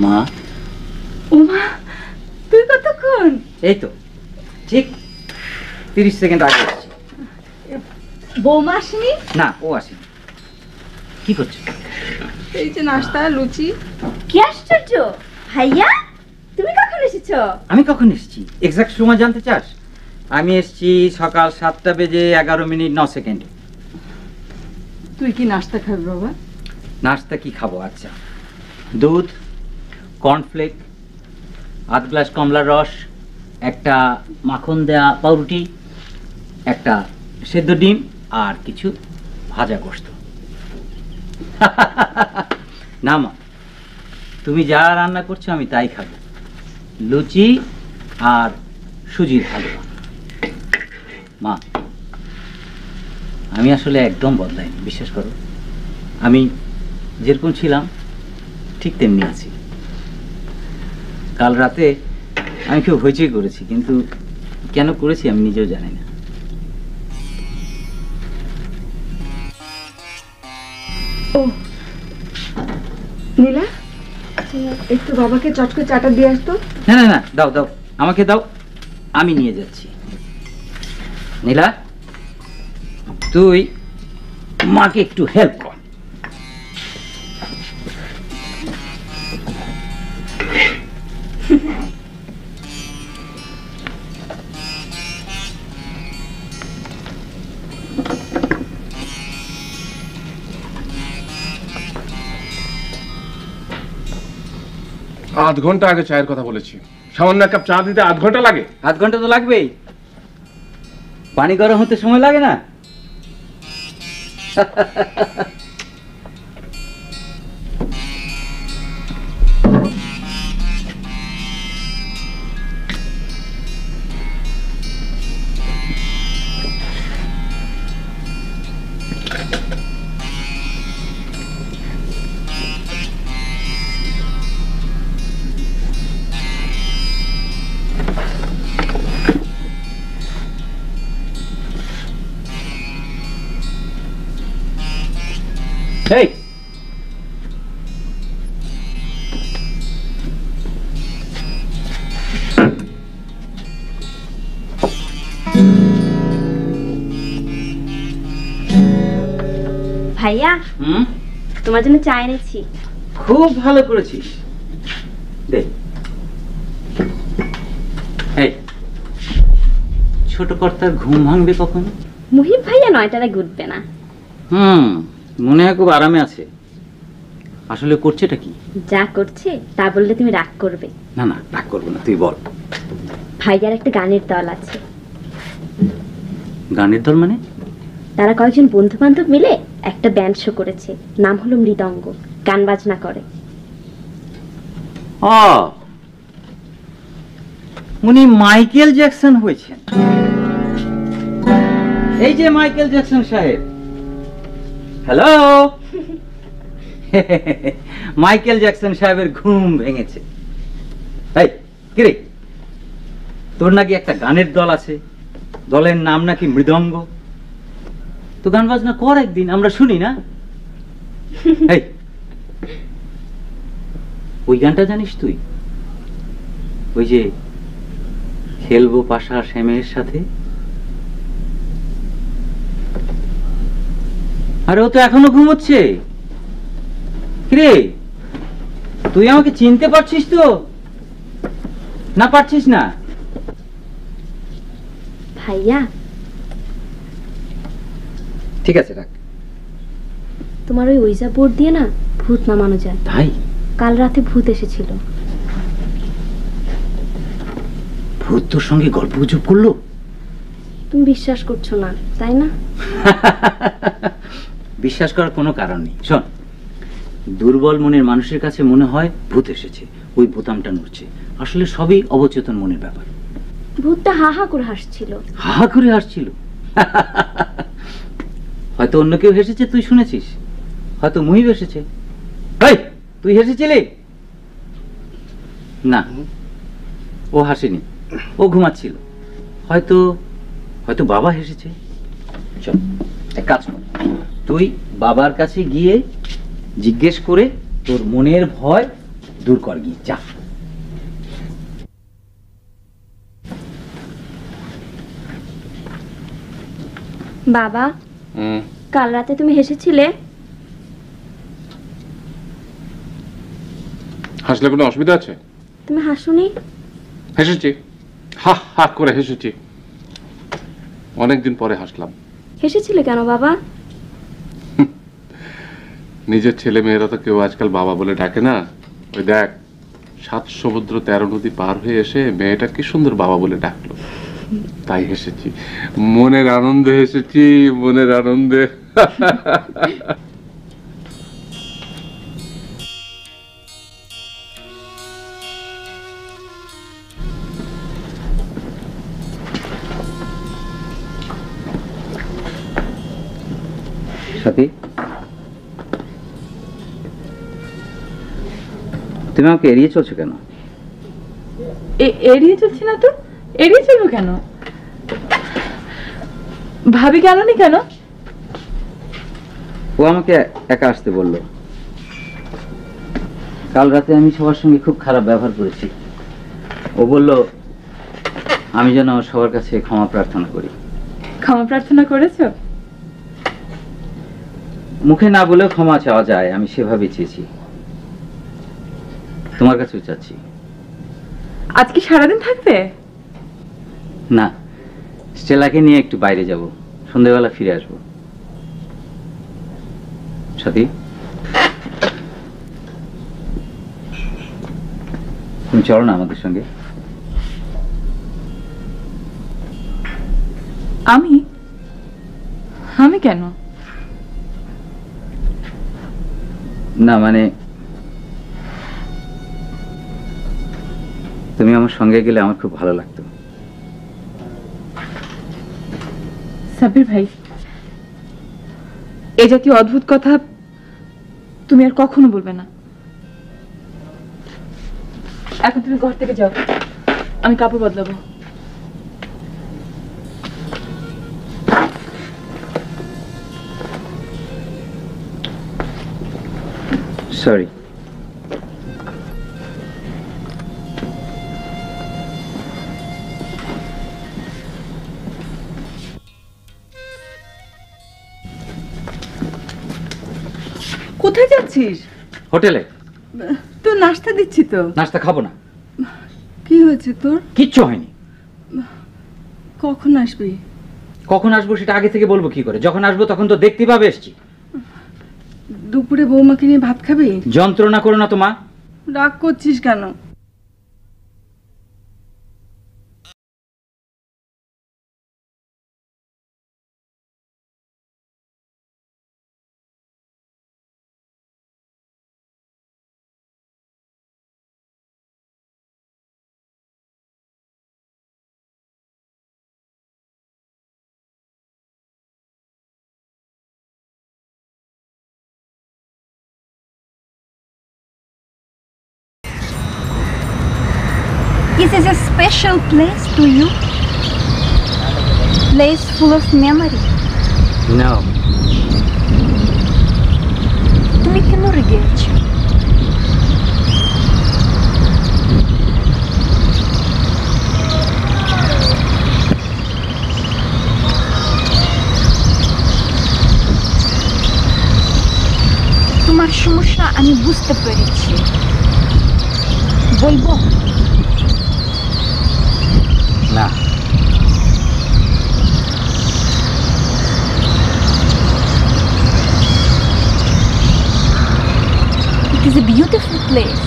মা, ওমা, তুই কতক্ষণ? এই তো ঠিক 30 সেকেন্ড আগে এসেছি। বৌমা আসেনি? না, ও আসেনি। কি করছো? এই যে নাস্তা, লুচি। কি আশ্চর্য ভাইয়া, তুমি কখন এসেছো? আমি কখন এসেছি এক্সাক্ট সময় জানতে চাস? আমি এসেছি সকাল 7:11:09। তুই কি নাস্তা খাবি বাবা? নাস্তা কি খাবো? আচ্ছা, দুধ, কর্নফ্লেক, আধ গ্লাস কমলার রস, একটা মাখন দেয়া পাউরুটি, একটা সেদ্ধ ডিম আর কিছু ভাজা গোশত। না মা, তুমি যা রান্না করছো আমি তাই খাবো, লুচি আর সুজির হালুয়া। মা, আমি আসলে একদম বদলাইনি, বিশ্বাস করো। আমি যেরকম ছিলাম ঠিক তেমনি আছি। কাল রাতে আমি খুব হইচই করেছি, কিন্তু কেন করেছি আমি নিজেও জানি না। ও নীলা, একটু বাবাকে চট করে চাটা দিয়ে আসতো। না না না, দাও দাও, আমাকে দাও, আমি নিয়ে যাচ্ছি। নীলা, তুই মাকে একটু হেল্প কর। আধ ঘন্টা আগে চায়ের কথা বলেছি, সামান্য এক কাপ চা দিতে আধ ঘন্টা লাগে? আধ ঘন্টা তো লাগবেই, পানি গরম হতে সময় লাগে না? Hey! ভাইয়া, তোমার জন্য চা এনেছি। খুব ভালো করেছিস। দে। এই, ছোট কর্তার ঘুম ভাঙবে কখন? মুহিব ভাইয়া 9টায় ঘুরবে না। মনে হয় খুব আরামে আছে। আসলে করছেটা কি? যা করছে তা বললে তুমি রাগ করবে। না না, রাগ করবো না, তুই বল। ভাইয়ার একটা গানের দল আছে। গানের দল মানে? তারা কয়েকজন বন্ধু বান্ধব মিলে একটা ব্যান্ড শো করেছে, নাম হলো মৃদঙ্গ, গান বাজনা করে। উনি মাইকেল জ্যাকসন হয়েছেন। এই যে মাইকেল জ্যাকসন সাহেব। হ্যালো। মাইকেল জ্যাকসন সাহেবের ঘুম ভেঙেছে। এই কিরে, তোর নাকি একটা গানের দল আছে, দলের নাম নাকি মৃদঙ্গ। তো গান বাজনা কর একদিন, আমরা শুনি না? এই, ওই গানটা জানিস তুই? ওই যে খেলবো পাশা শ্যামের সাথে। আরে ও তো এখনো ঘুমোচ্ছে। কিরে, তুই আমাকে চিনতে পারছিস তো না পারছিস না? ভাইয়া, ঠিক আছে রাখ। তোমার ওই ওইজা বোর্ড দিয়ে না ভূত নামানো যায়। তাই? কাল রাতে ভূত এসেছিল। ভূত তোর সঙ্গে গল্প গুজব করলো? তুমি বিশ্বাস করছো না তাই না? বিশ্বাস করার কোনো কারণ নেই। শোন, দুর্বল মনের মানুষের কাছে মনে হয় ভূত এসেছে, ওই বোতামটা নড়ছে। আসলে সবই অবচেতন মনের ব্যাপার। ভূতটা হা হা করে হাসছিল। হা হা করে হাসছিল? হয়তো অন্য কেউ হেসেছে, তুই শুনেছিস। হয়তো মুহিব এসেছে। এই, তুই হেসেছিলি? না, ও হাসেনি, ও ঘুমাচ্ছিল। হয়তো হয়তো বাবা হেসেছে। চল এক কাজ কর, তুই বাবার কাছে গিয়ে জিজ্ঞেস করে তোর মনের ভয় দূর কর, গিয়ে যা। বাবা, কাল রাতে তুমি হেসেছিলে। হাসলে কোনো অসুবিধা আছে? তুমি হাসোনি? হেসেছি, হা হা করে হেসেছি। অনেকদিন পরে হাসলাম। হেসেছিলে কেন বাবা? নিজের ছেলে মেয়েরা তো কেউ আজকাল বাবা বলে ডাকে না। ওই দেখ, 7 সমুদ্র 13 নদী পার হয়ে এসে মেয়েটা কি সুন্দর বাবা বলে ডাকলো। তাই হেসেছি, মনের আনন্দে হেসেছি, মনের আনন্দে। সাথী, তুমি আমাকে এড়িয়ে চলছো কেন? এড়িয়ে চলছি না তো, এড়িয়ে চলবো কেন? ভাবি কেন নি কেন? ও আমাকে একা আসতে বললো। কাল রাতে আমি সবার সঙ্গে খুব খারাপ ব্যবহার করেছি। ও বলল আমি যেন সবার কাছে ক্ষমা প্রার্থনা করি। ক্ষমা প্রার্থনা করেছো? মুখে না বলেও ক্ষমা চাওয়া যায়, আমি সেভাবে চেয়েছি। তোমার কাছেও চাচ্ছি। আজকে সারাদিন থাকবে? না, স্টেলাকে নিয়ে একটু বাইরে যাব, সন্ধ্যাবেলা ফিরে আসবো। সাথী, তুমি চলো না আমাদের সঙ্গে। আমি কেন? না মানে তুমি আমার সঙ্গে গেলে আমার খুব ভালো লাগতো। সাব্বির ভাই, এ জাতীয় অদ্ভুত কথা তুমি আর কখনো বলবে না। এখন তুমি ঘর থেকে যাও, আমি কাপড় বদলাবো। সরি। কোথায় যাচ্ছিস? হোটেলে। তো নাস্তা দিচ্ছি তো। নাস্তা খাবো না। কি হয়েছে তোর? কিচ্ছু হয়নি। কখন আসবি? কখন আসবো সেটা আগে থেকে বলবো কি করে? যখন আসবো তখন তো দেখতে পাবে এসছি। দুপুরে বৌমাকে নিয়ে ভাত খাবি? যন্ত্রণা করো না তো মা। রাগ করছিস কেন? Is this a special place to you? Place full of memory? No. তুমি কেন রেগে আছো? তোমার সমস্যা আমি বুঝতে পেরেছি। বলবো? না। It is a beautiful place.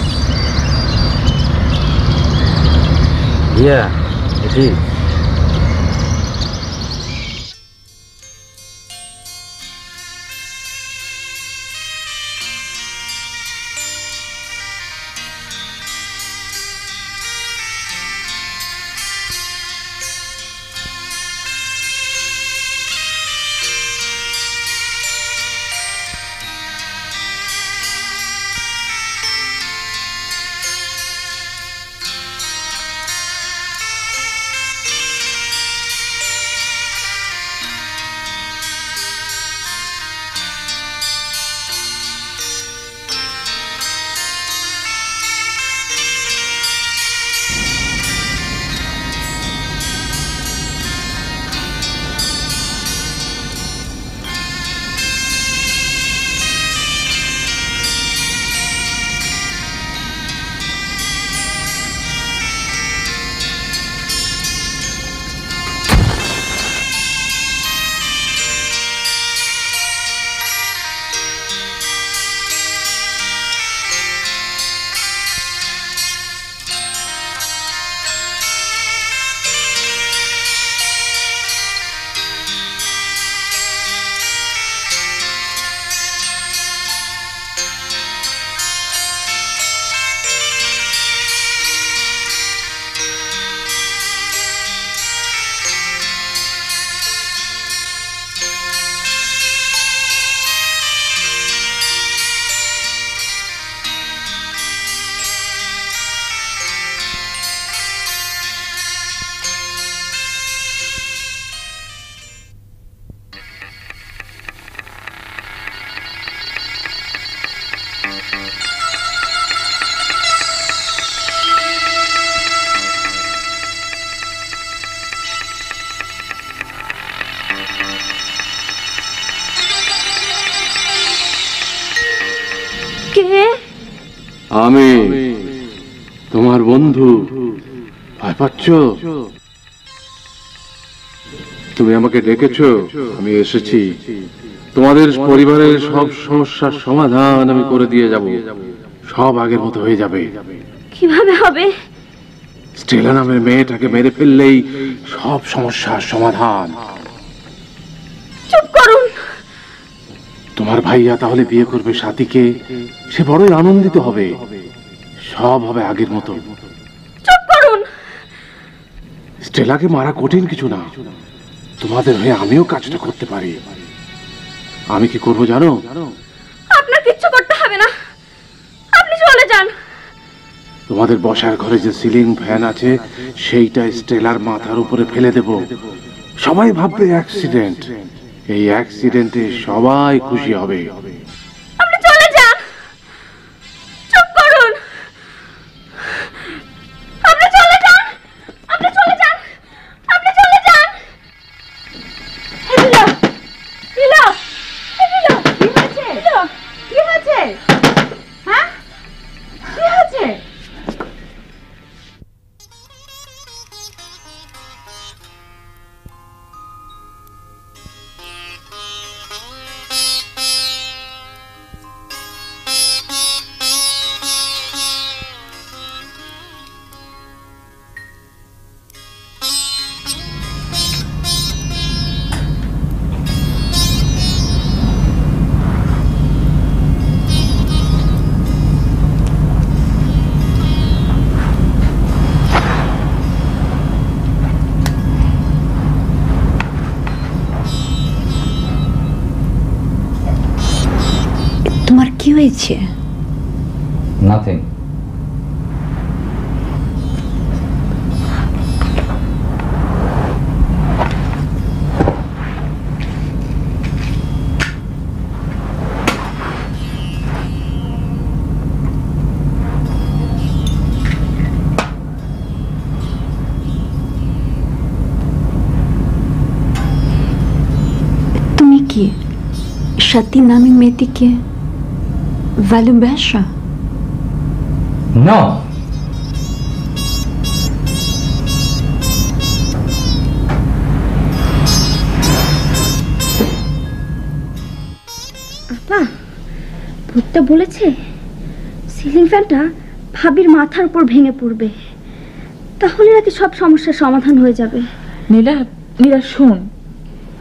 Yeah, it is. কে? আমি তোমার বন্ধু। ভয় পাচ্ছ? তুমি আমাকে ডেকেছো, আমি এসেছি। তোমাদের পরিবারের সব সমস্যার সমাধান আমি করে দিয়ে যাব। সব আগের মতো হয়ে যাবে। কিভাবে হবে? স্টেলা নামের মেয়েটাকে মেরে ফেললেই সব সমস্যার সমাধান। চুপ করুন। তোমার ভাইয়া তাহলে বিয়ে করবে সাথীকে। সে বড়ই আনন্দিত হবে। সব হবে আগের মতো। চুপ করুন। স্টেলাকে মারা কঠিন কিছু না। তোমাদের হয়ে আমিও কাজটা করতে পারি। আমি কি করব জানো? আপনার কিচ্ছু করতে হবে না, আপনি চলে যান। তোমাদের বসার ঘরে যে সিলিং ফ্যান আছে সেইটা স্টেলার মাথার উপরে ফেলে দেব। সবাই ভাববে অ্যাক্সিডেন্ট। এই অ্যাক্সিডেন্টে সবাই খুশি হবে। আপনি চলে যান। চুপ করুন। আপনি চলে যান। আপনি চলে যান। আপনি চলে যান। লীলা, লীলা, লীলা, কি হয়েছে? কি হয়েছে? হ্যাঁ, কি হয়েছে? তোমার কি হয়েছে? নাথিং। তুমি কি সাথী নামে মেয়েটিকে ভালোবাসা? No. আপা, ভূতটা বলেছে সিলিং ফ্যানটা ভাবির মাথার উপর ভেঙে পড়বে, তাহলে নাকি সব সমস্যার সমাধান হয়ে যাবে। নীলা, নীলা শোন,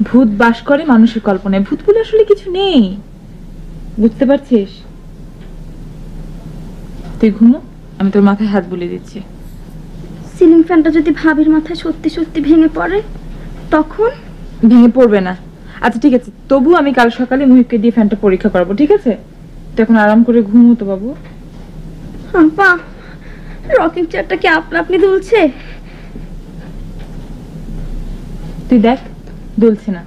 ভূত বাস করে মানুষের কল্পনায়। ভূত বলে আসলে কিছু নেই, বুঝতে পারছিস? তুই ঘুমো, আমি তোর মাথায় হাত বুলিয়ে দিচ্ছি। সিলিং ফ্যানটা যদি ভাবির মাথায় সত্যি সত্যি ভেঙে পড়ে তখন? ভেঙে পড়বে না। আচ্ছা ঠিক আছে, তবু আমি কাল সকালে মুহিবকে দিয়ে ফ্যানটা পরীক্ষা করবো, ঠিক আছে? তুই এখন আরাম করে ঘুমো তো বাবু। আপা, রকিং চেয়ারটা কি আপনা আপনি দুলছে? তুই দেখ, দুলছে না।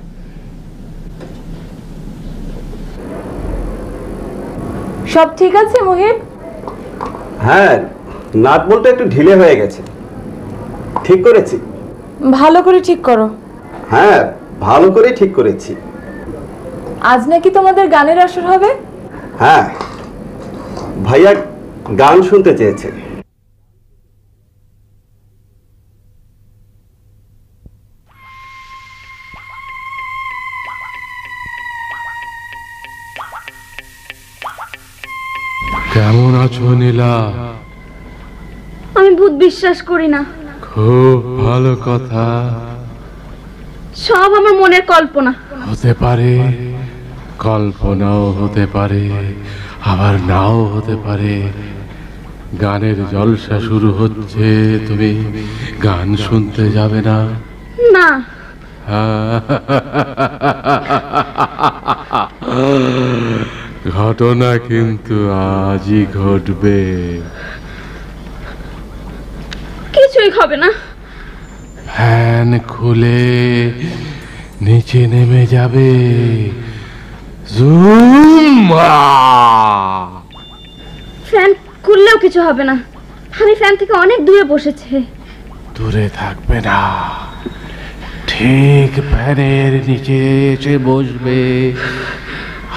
সব ঠিক আছে মুহিব? হ্যাঁ, নাট বলটা একটু ঢিলে হয়ে গেছে। ঠিক করেছি। ভালো করে ঠিক করো। হ্যাঁ, ভালো করে ঠিক করেছি। আজ নাকি তোমাদের গানের আসর হবে? হ্যাঁ, ভাইয়া গান শুনতে চেয়েছে। কেমন আছো নীলা? আমি ভূত বিশ্বাস করি না। খুব ভালো কথা। সব আমার মনের কল্পনা। হতে পারে, কল্পনাও হতে পারে, আবার নাও হতে পারে। গানের জলসা শুরু হচ্ছে, তুমি গান শুনতে যাবে না? না। ঘটনা কিন্তু আজই ঘটবে। কিছুই হবে না। ফ্যান খুলে নিচে নেমে যাবে। ফ্যান খুললেও কিছু হবে না। আমি ফ্যান থেকে অনেক দূরে বসেছে। দূরে থাকবে না, ঠিক ফ্যানের নিচে এসে বসবে।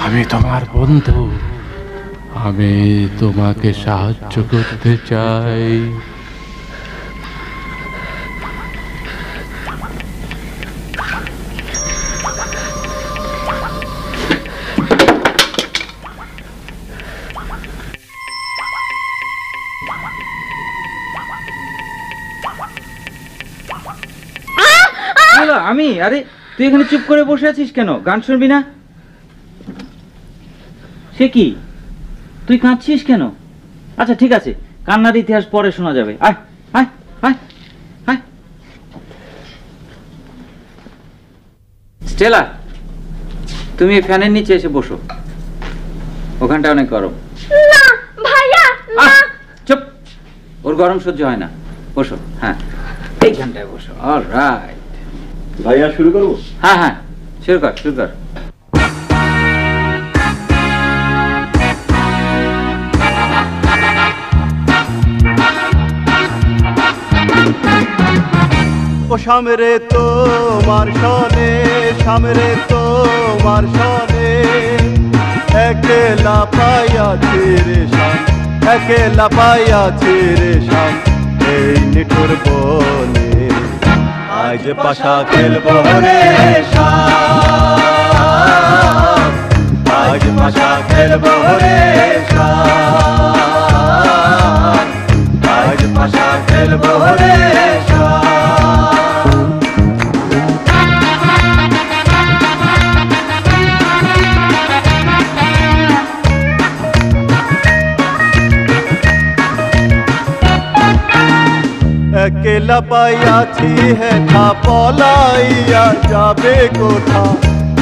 আমি তোমার বন্ধু, আমি তোমাকে সাহায্য করতে চাই। আমি, আরে তুই এখানে চুপ করে বসে আছিস কেন? গান শুনবি না? সে কি, তুই কাঁদছিস কেন? আচ্ছা ঠিক আছে, কান্নার ইতিহাস পরে শোনা যাবে। আয় আয় আয় আয়। স্টেলা, তুমি ফ্যানের নিচে এসে বসো, ওখানটা অনেক গরম। না ভাইয়া না। চুপ, ওর গরম সহ্য হয় না। বসো, হ্যাঁ এইখানটায় বসো। অলরাইট ভাইয়া, শুরু করবো? হ্যাঁ হ্যাঁ, শুরু কর শুরু কর। ও সামরে তোমার সনে, সামরে তোমার সনে, একলা পাইয়াছি রে শাম, একলা পাইয়াছি রে শাম, এই নিঠুর বনে আজ পাশা খেলবো রে শাম, আজ পাশা খেলবো রে শাম, আজ পাশা খেলবো রে শাম। একলা পাইয়াছি হেঠা পলাইয়া যাবে কোথা,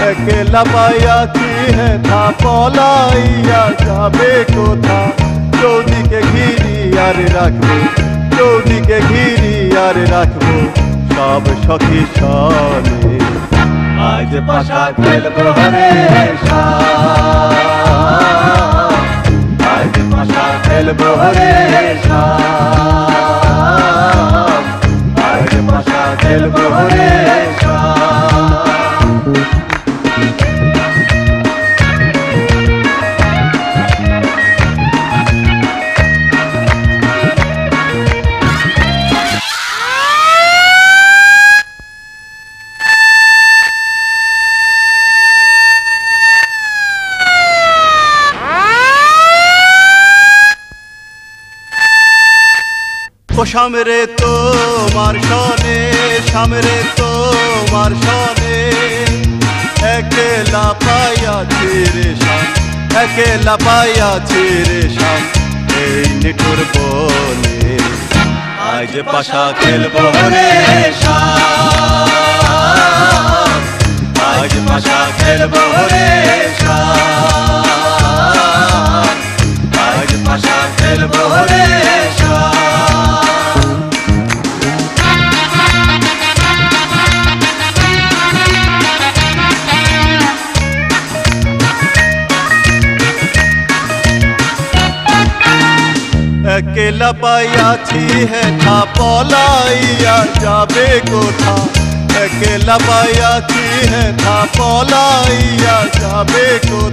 একলা পাইয়াছি হেঠা পলাইয়া যাবে কোথা, চৌদিকে ঘিরি আর রাখবো, চৌদিকে ঘিরি আর রাখবো সব সখী সনে, আজ পাশা খেলবো রে শাম, আজ পাশা খেলবো রে শাম, আজ পাশা খেলবো রে শাম। ও সামরে তোমার সনে, সামরে তোমার সনে, একলা পাইয়াছি রে শাম, একলা পাইয়াছি রে শাম, এই নিঠুর বনে আজ পাশা খেলবো রে শাম, আজ পাশা খেলবো রে শাম, আজ পাশা খেলবো রে শাম। একলা পাইয়াছি হেঠা পলাইয়া যাবে কোথা, একলা পাইয়াছি হেঠা পলাইয়া যাবে কোথা।